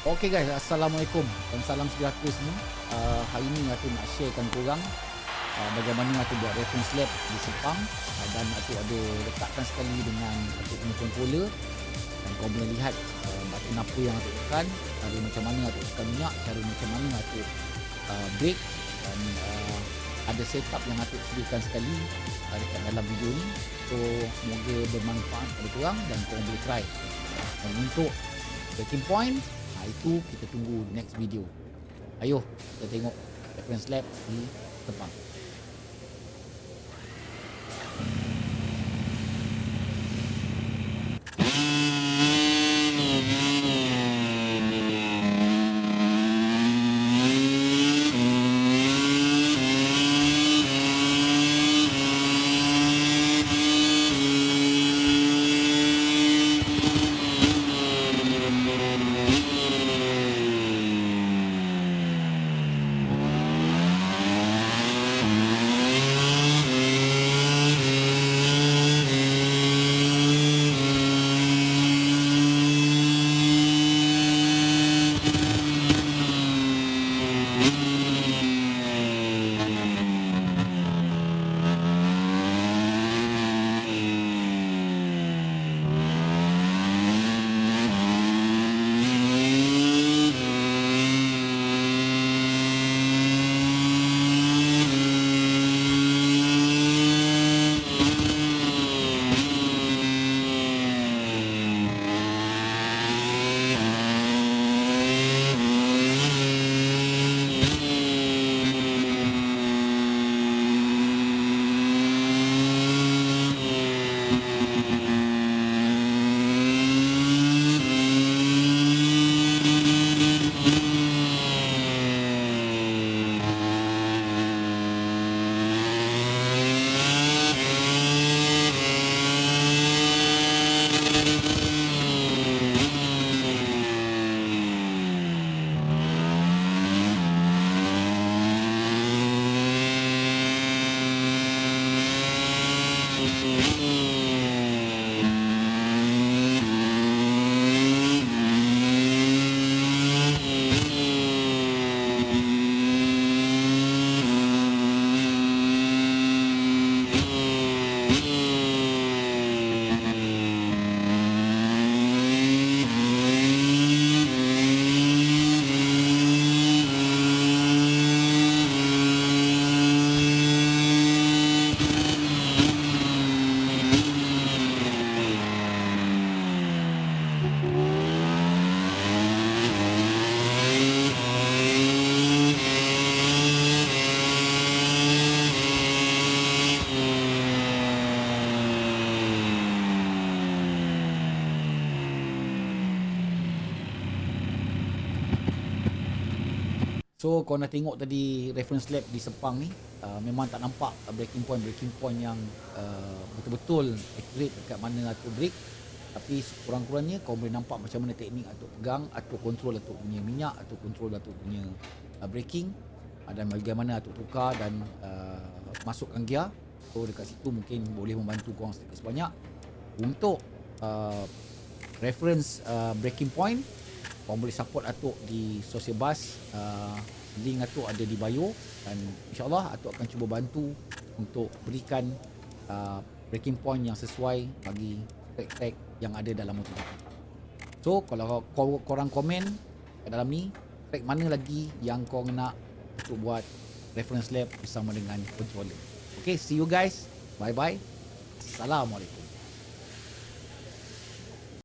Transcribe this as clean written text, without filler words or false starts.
Okey guys, Assalamualaikum dan salam sejahtera semua. Hari ni aku nak sharekan korang bagaimana aku buat reference lab di Sepang, dan aku ada letakkan sekali dengan aku punya controller, dan kau boleh lihat button apa yang aku tekan, cara macam mana aku tekan minyak, cara macam mana aku brake, dan ada setup yang aku sediakan sekali dekat dalam video ni. So semoga bermanfaat kepada korang dan korang boleh try. Dan untuk breaking point, itu kita tunggu next video. Ayo kita tengok reference lab di Sepang. So kau nak tengok tadi reference lab di Sepang ni, memang tak nampak breaking point yang betul-betul accurate dekat mana Atuk brake. Tapi kurang-kurangnya kau boleh nampak macam mana teknik Atuk pegang, Atuk control Atuk punya minyak, Atuk control Atuk punya braking, dan bagaimana Atuk tukar dan masukkan gear. So dekat situ mungkin boleh membantu korang sedikit sebanyak. Untuk reference breaking point, korang boleh support Atuk di Social Bus. Link Atuk ada di bio, dan insyaAllah Atuk akan cuba bantu untuk berikan breaking point yang sesuai bagi track-track yang ada dalam MotoGP. So kalau korang komen kat dalam ni, track mana lagi yang korang nak untuk buat reference lab bersama dengan controller. Okay, see you guys. Bye bye. Assalamualaikum.